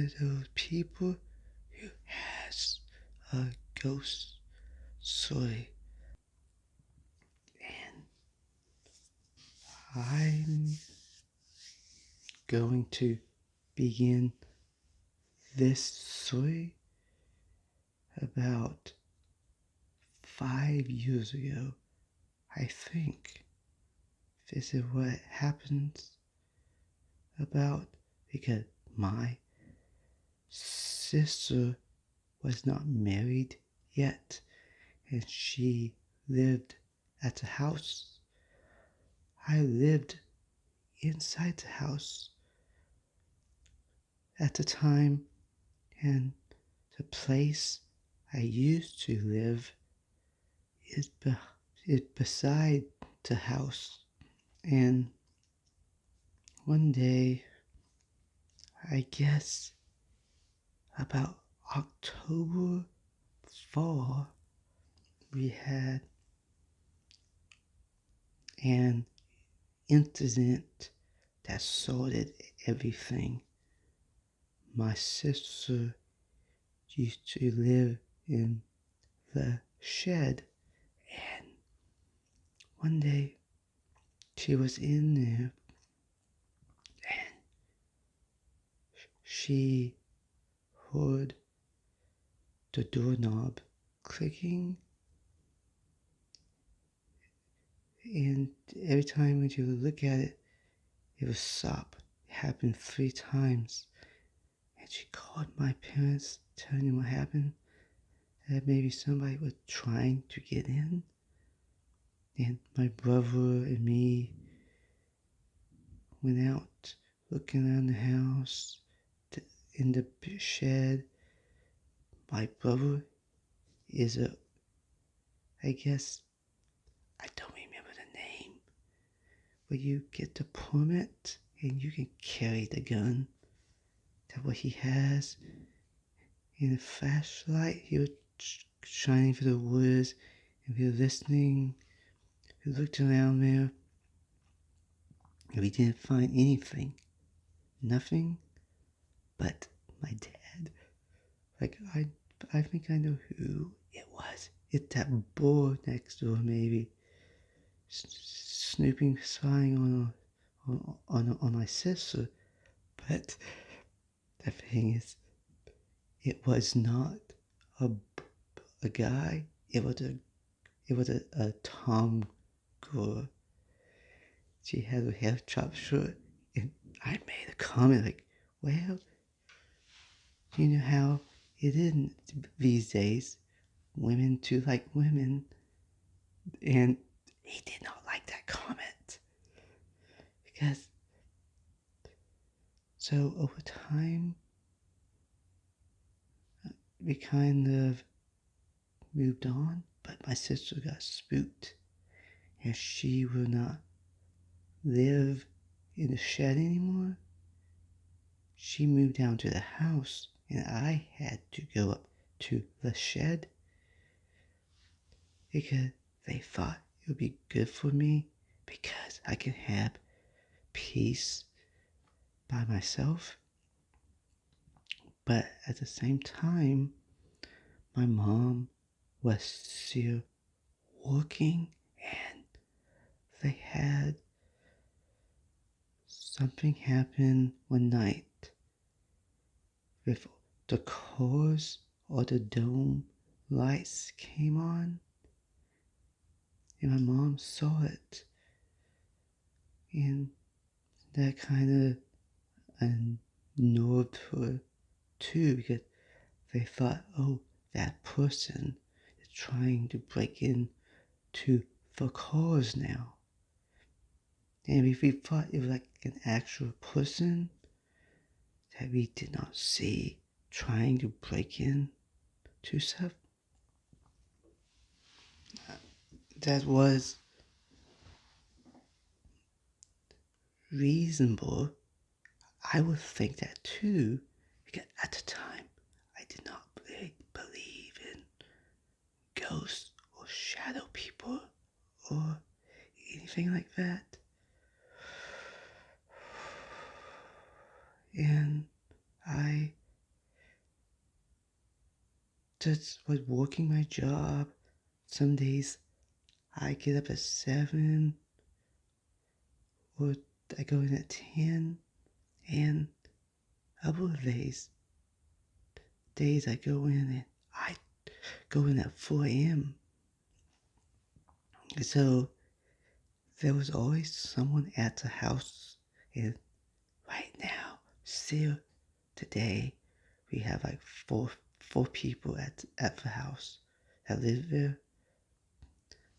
of those people who has a ghost story. And I'm going to begin this story about 5 years ago. I think this is what happens about because my sister was not married yet and she lived at the house. I lived inside the house at the time, and the place I used to live is beside the house. And one day, I guess about October 4, we had an incident that sorted everything. My sister used to live in the shed, and one day she was in there and she heard the doorknob clicking, and every time when you would look at it, it would stop. It happened 3 times. And she called my parents, telling them what happened, that maybe somebody was trying to get in. And my brother and me went out looking around the house, in the shed. My brother is I guess, I don't remember the name, but you get the permit and you can carry the gun. That's what he has. In a flashlight, he was shining through the woods, and we were listening. We looked around there, and we didn't find anything. Nothing but my dad. Like, I think I know who it was. It's that boy next door, maybe. Snooping, spying on my sister. But the thing is, it was not a guy. It was a Tom girl. She had her hair chopped short, and I made a comment like, well, you know how it is these days. Women do like women. And he did not like that comment. Because, so over time, we kind of moved on, but my sister got spooked, and she will not live in the shed anymore. She moved down to the house, and I had to go up to the shed because they thought it would be good for me because I can have peace by myself. But at the same time, my mom was still working, and they had something happen one night with the cars or the dome lights came on, and my mom saw it, and that kind of unnerved her too, because they thought, oh, that person is trying to break into the cars now. And if we thought it was like an actual person that we did not see trying to break in to stuff, that was reasonable. I would think that too, because at the time I did not really believe in ghosts or shadow people or anything like that. And I just was working my job. Some days I get up at 7 or I go in at 10, and other days I go in and I go in at 4 a.m. So there was always someone at the house, and right now, still today, we have like four people at the house that live there.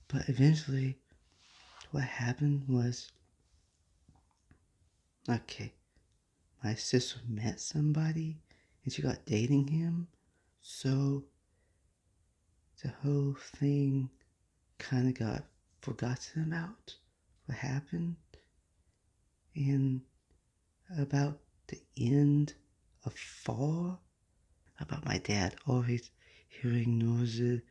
But eventually, what happened was, okay, my sister met somebody and she got dating him. So the whole thing kind of got forgotten about what happened. And about the end of fall, about my dad always hearing noises,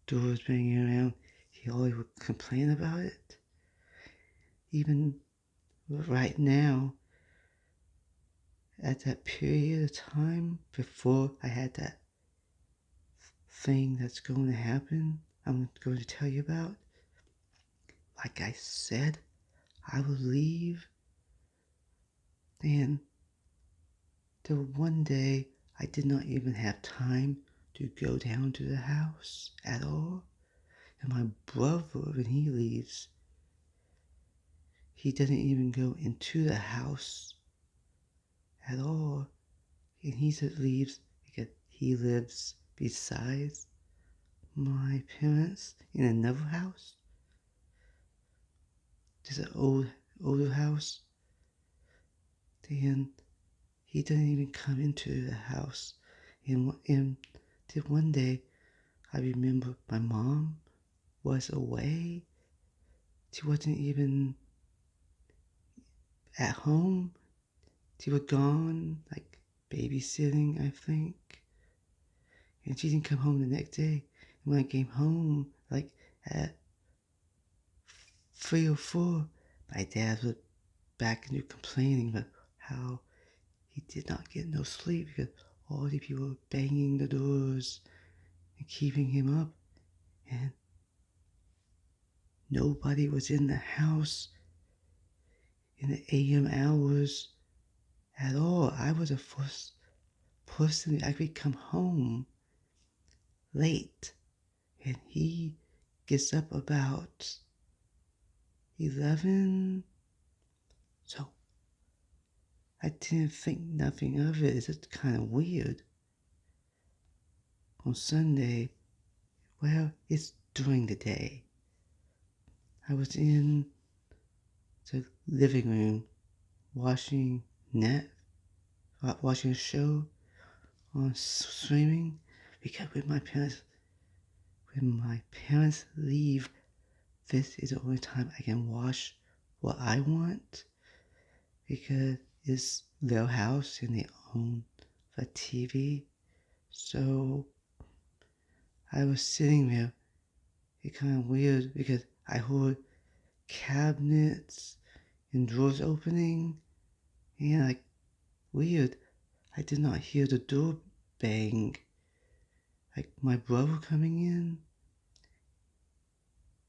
doors banging around, he always would complain about it. Even right now, at that period of time before I had that thing that's going to happen, I'm going to tell you about, like I said, I will leave. And till one day, I did not even have time to go down to the house at all. And my brother, when he leaves, he doesn't even go into the house at all. And he just leaves because he lives beside my parents in another house. Just an older house. Then he doesn't even come into the house. And then one day, I remember my mom was away. She wasn't even at home. She was gone, like babysitting, I think. And she didn't come home the next day. And when I came home, like at 3 or 4, my dad was back into complaining about how he did not get no sleep because all the people were banging the doors and keeping him up. And nobody was in the house in the AM hours at all. I was the first person that actually come home late. And he gets up about 11. So I didn't think nothing of it. It's just kind of weird. On Sunday, well, it's during the day. I was in the living room watching a show on streaming because when my parents leave, this is the only time I can watch what I want because it's their house and they own the TV. So I was sitting there. It's kind of weird because I heard cabinets and drawers opening and like weird. I did not hear the door bang. Like my brother coming in.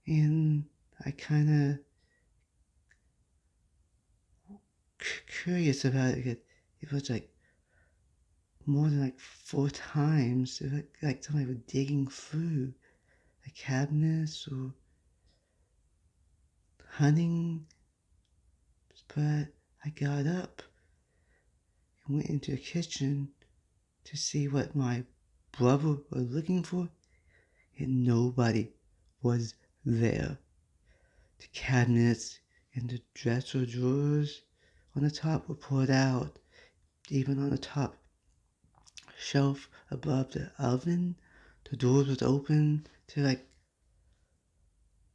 And I kind of curious about it. It was like more than like 4 times. It was like somebody was digging through the cabinets or hunting. But I got up and went into the kitchen to see what my brother was looking for, and nobody was there. The cabinets and the dresser drawers on the top were pulled out. Even on the top shelf above the oven, the doors was open to like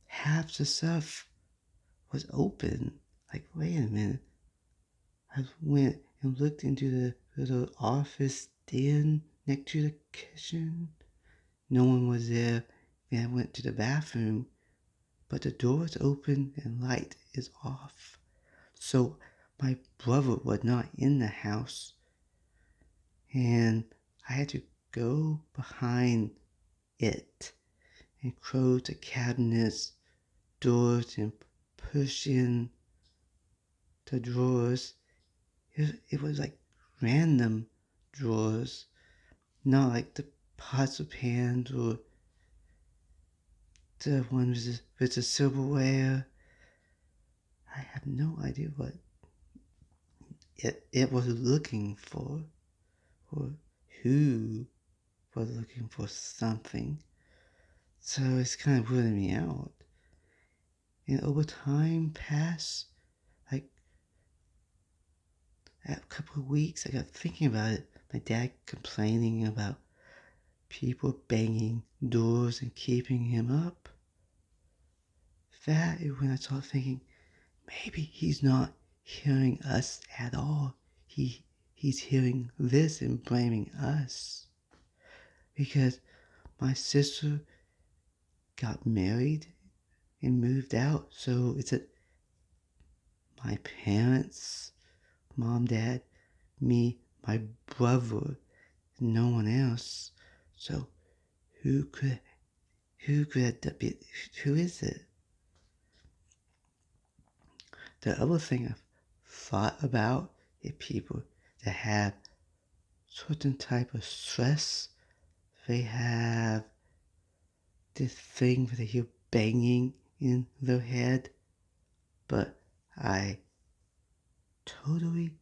half the stuff was open. Like, wait a minute. I went and looked into the little office den next to the kitchen. No one was there. And I went to the bathroom, but the door is open and light is off. So my brother was not in the house. And I had to go behind it and close the cabinets, doors, and push in the drawers. It was like random drawers, not like the pots of pans or the ones with the silverware. I have no idea what it was looking for, or who was looking for something. So it's kind of weirding me out. And over time passed, like a couple of weeks, I got thinking about it. My dad complaining about people banging doors and keeping him up. That is when I started thinking, maybe he's not hearing us at all. He's hearing this and blaming us. Because my sister got married and moved out. So it's my parents, mom, dad, me, my brother, no one else. So who could that be? Who is it? The other thing I've thought about is people that have certain type of stress. They have this thing that they hear banging in their head, but I totally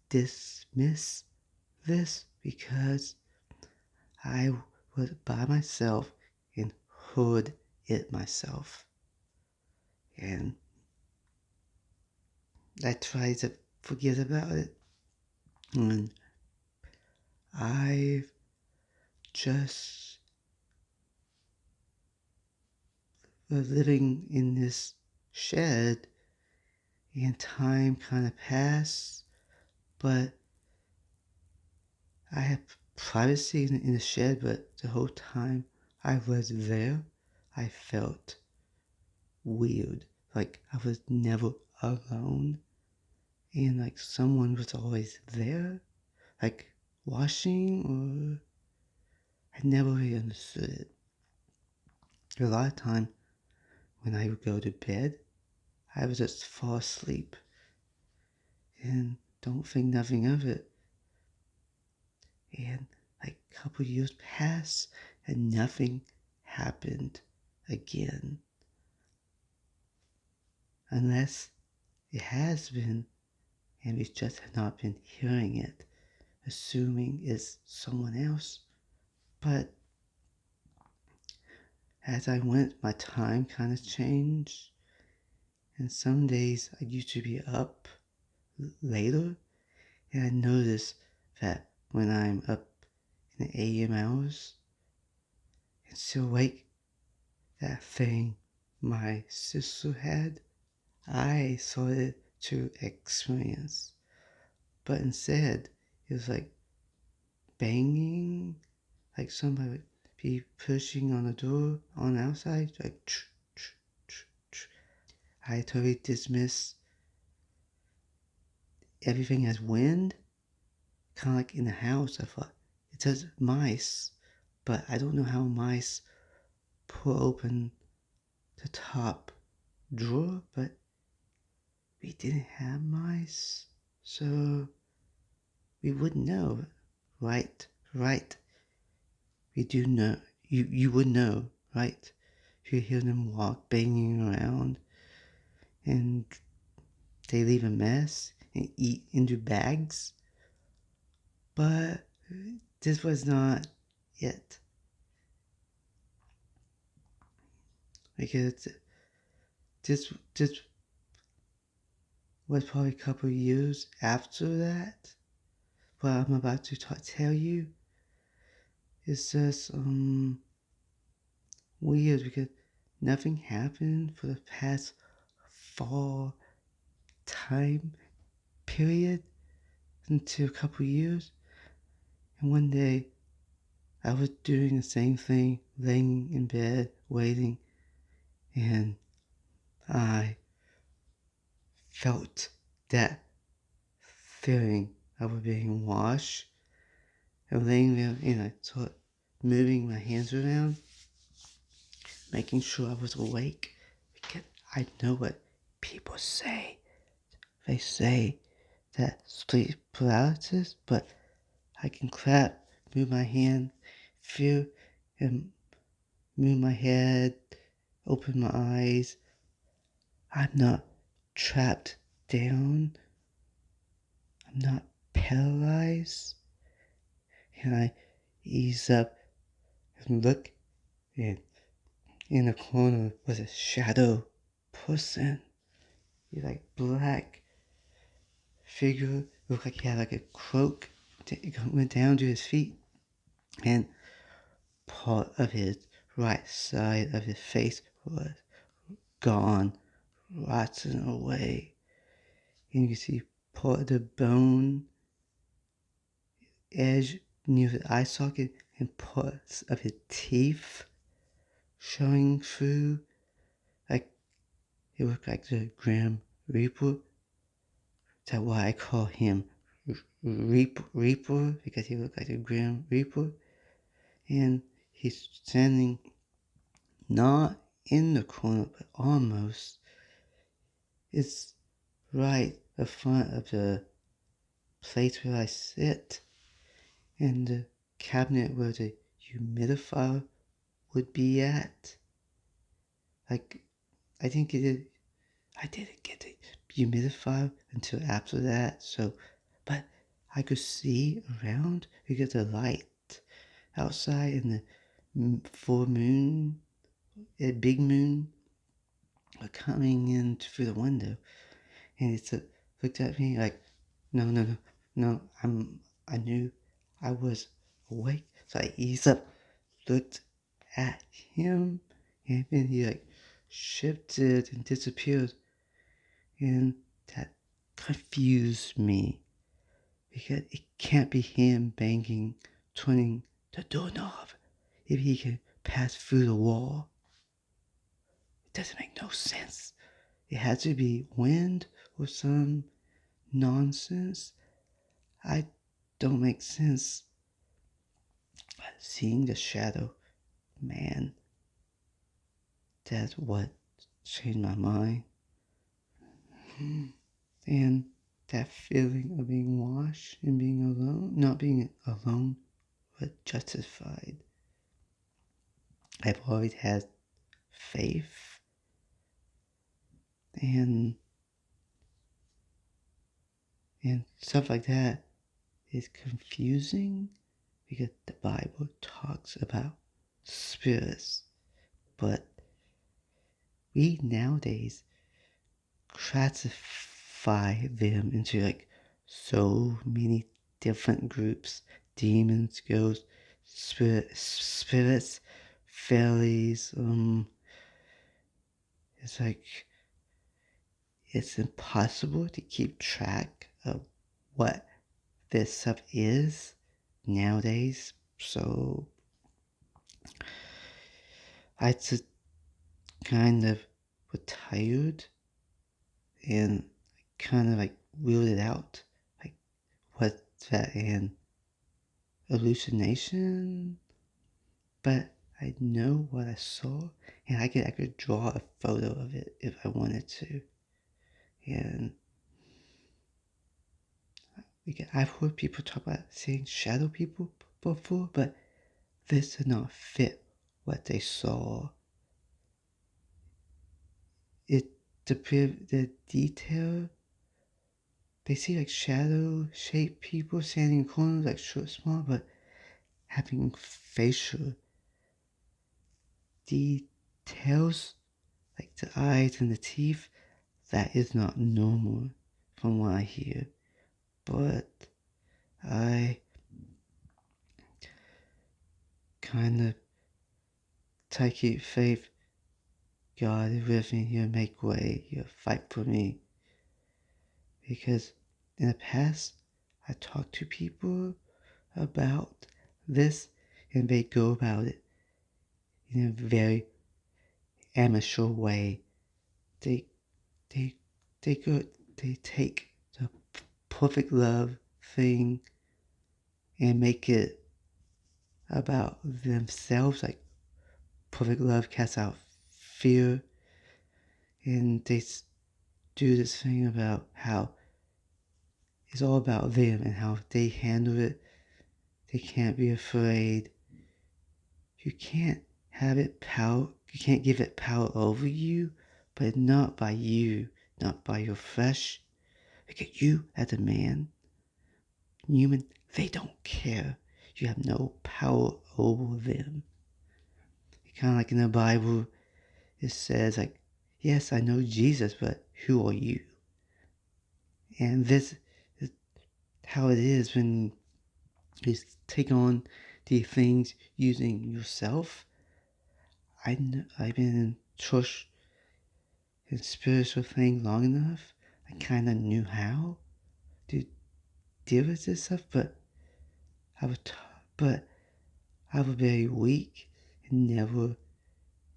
dismiss this because I was by myself and heard it myself. And I try to forget about it. And I've just was living in this shed and time kind of passed, but I had privacy in the shed, but the whole time I was there, I felt weird. Like I was never alone. And like someone was always there. Like washing, or I never really understood it. A lot of time when I would go to bed, I would just fall asleep and don't think nothing of it. And like a couple years passed and nothing happened again. Unless it has been and we just have not been hearing it, assuming it's someone else. But as I went, my time kind of changed. And some days I used to be up later, and I noticed that when I'm up in the AM hours and still awake, that thing my sister had, I started to experience. But instead, it was like banging, like somebody would be pushing on the door on the outside, like I totally dismissed everything as wind. Kind of like in the house, I thought, it says mice, but I don't know how mice pull open the top drawer, but we didn't have mice, so we wouldn't know. Right. We do know. You would know, right? If you hear them walk, banging around, and they leave a mess and eat into bags. But this was not it. Because this was probably a couple of years after that. What I'm about to tell you is just weird because nothing happened for the past 4 time period until a couple of years. And one day I was doing the same thing, laying in bed, waiting, and I felt that feeling of being washed. and laying there, and I started moving my hands around, making sure I was awake, because I know what people say. They say that sleep paralysis, but I can clap, move my hand, feel, and move my head, open my eyes. I'm not trapped down. I'm not paralyzed. And I ease up and look, and in the corner was a shadow person. He like black figure, looked like he had like a cloak. It went down to his feet, and part of his right side of his face was gone, rotting away. And you can see part of the bone edge near the eye socket and parts of his teeth showing through. Like it looked like the Grim Reaper. That's why I call him Reaper, because he looked like a Grim Reaper. And he's standing not in the corner, but almost. It's right in front of the place where I sit, and the cabinet where the humidifier would be at. Like, I didn't get it. I didn't get the humidifier until after that. So, but I could see around because the light outside and the full moon, a big moon, were coming in through the window, and it looked at me like, no. I knew I was awake, so I eased up, looked at him, and then he like shifted and disappeared, and that confused me because it can't be him banging, turning the doorknob if he can pass through the wall. It doesn't make no sense. It had to be wind or some nonsense. I don't make sense. But seeing the shadow, man, that's what changed my mind. And that feeling of being washed and being alone, not being alone, but justified. I've always had faith, and stuff like that is confusing because the Bible talks about spirits, but we nowadays classify them into like so many different groups: demons, ghosts, spirits, fairies. It's like it's impossible to keep track of what this stuff is nowadays. So I just kind of was tired and kind of like ruled it out. Like, what's that an hallucination? But I know what I saw, and I could draw a photo of it if I wanted to. And I've heard people talk about seeing shadow people before, but this did not fit what they saw. The detail, they see like shadow shaped people standing in corners, like short, small, but having facial details, like the eyes and the teeth. That is not normal from what I hear. But I kind of take it faith. God is with me. He'll make way. He'll fight for me. Because in the past, I talked to people about this, and they go about it in a very amateur way. They they they take the perfect love thing and make it about themselves, like perfect love casts out fear, and they do this thing about how it's all about them and how they handle it. They can't be afraid. You can't have it power. You can't give it power over you, but not by you, not by your flesh. Look at you as a man, human. They don't care. You have no power over them. Kind of like in the Bible, it says like, yes, I know Jesus, but who are you? And this is how it is when you take on the things using yourself. I've been in church and spiritual thing long enough. I kind of knew how to deal with this stuff, but I was, but I was very weak and never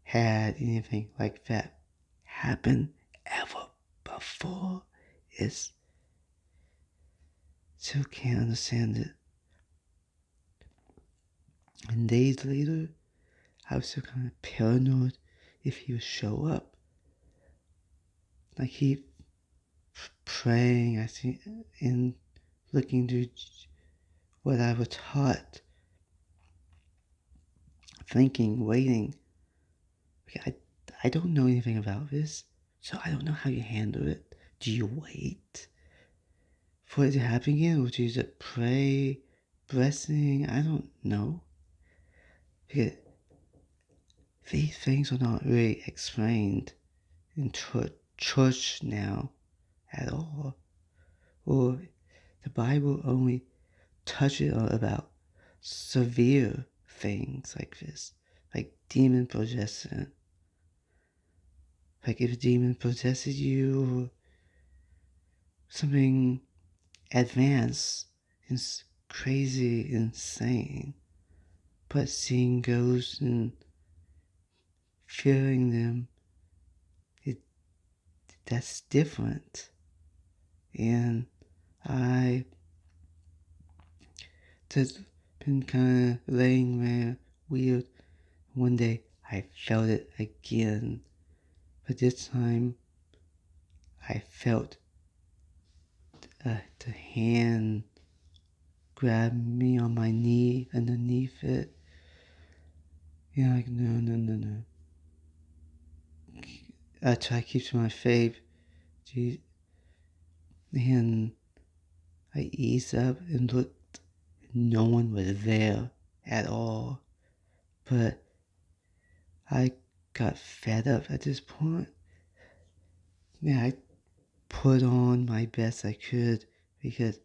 had anything like that happen ever before. It's still can't understand it. And days later, I was still kind of paranoid if he would show up. I keep praying, I see, and looking to what I was taught, thinking, waiting. I don't know anything about this, so I don't know how you handle it. Do you wait for it to happen again, or do you just pray, blessing? I don't know. Because these things are not really explained in church now at all. Or the Bible only touches on about severe things like this, like demon possession. Like if a demon possesses you, or something advanced and crazy, insane. But seeing ghosts and feeling them, that's different. And I just been kind of laying there weird. One day I felt it again, but this time I felt the hand grab me on my knee underneath it. Yeah, like no. I try to keep to my faith. And I eased up and looked. No one was there at all. But I got fed up at this point. Yeah, I put on my best I could because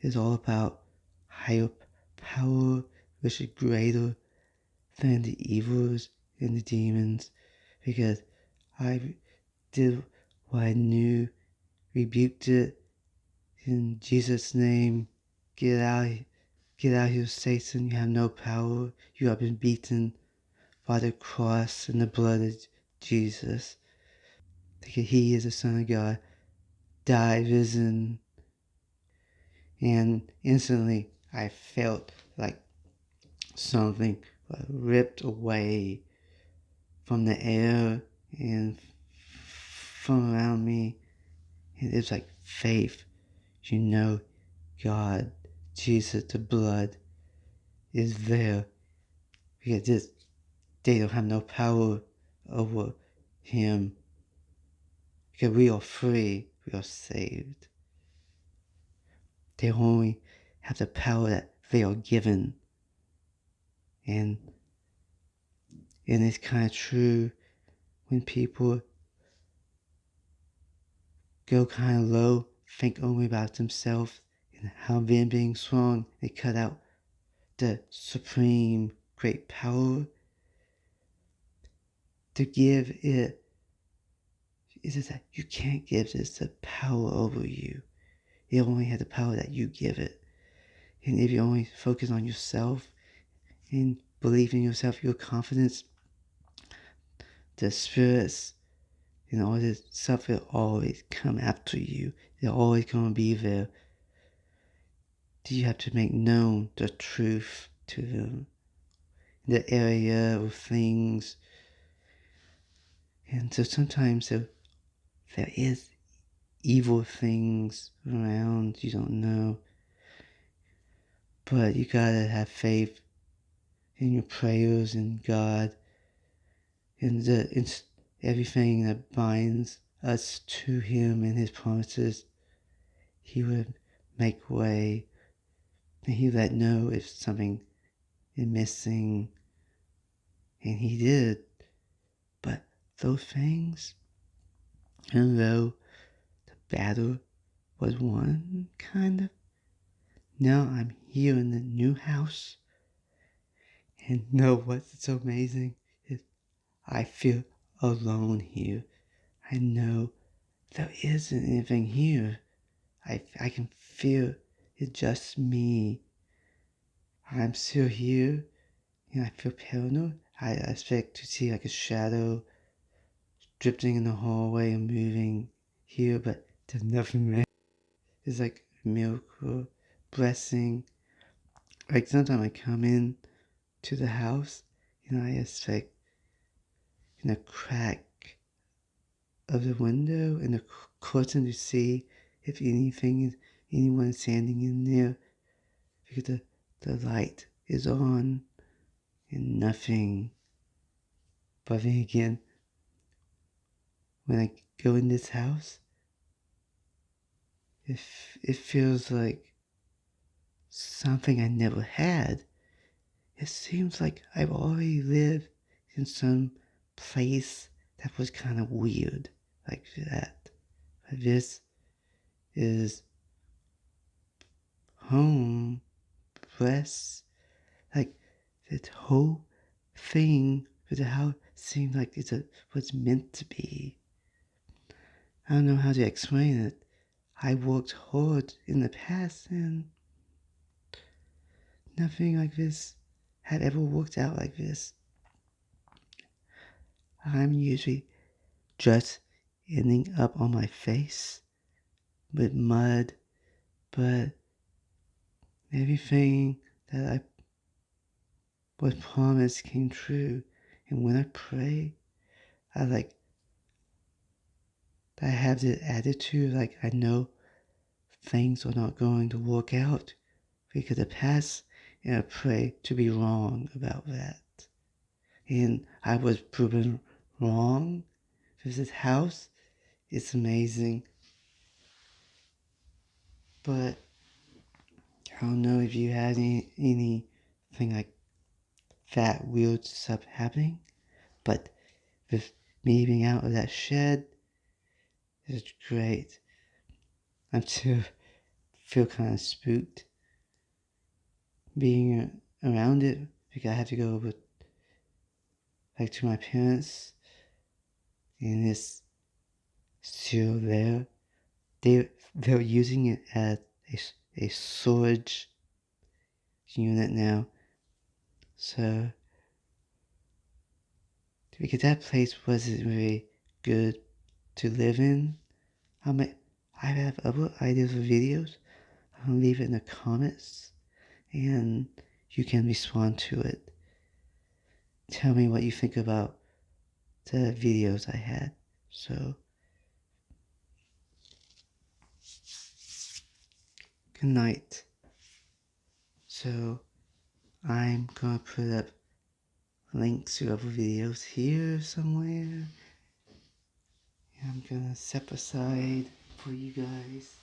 it's all about higher power, which is greater than the evils and the demons. Because I did what I knew, rebuked it in Jesus' name. Get out here, Satan. You have no power. You have been beaten by the cross and the blood of Jesus. Because he is the Son of God, died, risen, and instantly I felt like something ripped away from the air and from around me. And it's like faith. You know, God, Jesus, the blood is there. Because they don't have no power over him. Because we are free. We are saved. They only have the power that they are given. And it's kind of true when people go kind of low, think only about themselves and how them being strong, they cut out the supreme great power to give it. It's just that you can't give this the power over you. It only has the power that you give it. And if you only focus on yourself and believe in yourself, your confidence, the spirits and all this stuff will always come after you. They're always going to be there. You have to make known the truth to them. in the area of things. And so sometimes there is evil things around you don't know. But you gotta have faith in your prayers and God and everything that binds us to Him and His promises. He would make way and He let know if something is missing. And He did. But those things, even though the battle was won, kind of, now I'm here in the new house. And know what's so amazing is I feel alone here. I know there isn't anything here. I can feel it's just me. I'm still here and I feel paranoid. I expect to see like a shadow drifting in the hallway and moving here, but there's nothing there. It's like a miracle, blessing. Like sometimes I come in to the house and I expect in a crack of the window and the curtain to see if anyone is standing in there, because the light is on and nothing. But then again, when I go in this house, it feels like something I never had. It seems like I've already lived in some place that was kind of weird like that. But this is home, bless. Like this whole thing with the house seemed like was meant to be. I don't know how to explain it. I worked hard in the past and nothing like this had ever worked out like this. I'm usually just ending up on my face with mud, but everything that I was promised came true. And when I pray, I have the attitude like I know things are not going to work out because the past, and I pray to be wrong about that. And I was proven wrong. This house, it's amazing. But I don't know if you had anything like that weird stuff happening. But with me being out of that shed, it's great. I'm still feel kind of spooked being around it because I had to go over like to my parents and it's still there. They're using it as a storage unit now. So because that place wasn't really good to live in, I have other ideas for videos. I'll leave it in the comments and you can respond to it. Tell me what you think about the videos I had. So, good night. So, I'm gonna put up links to other videos here somewhere. I'm gonna step aside for you guys.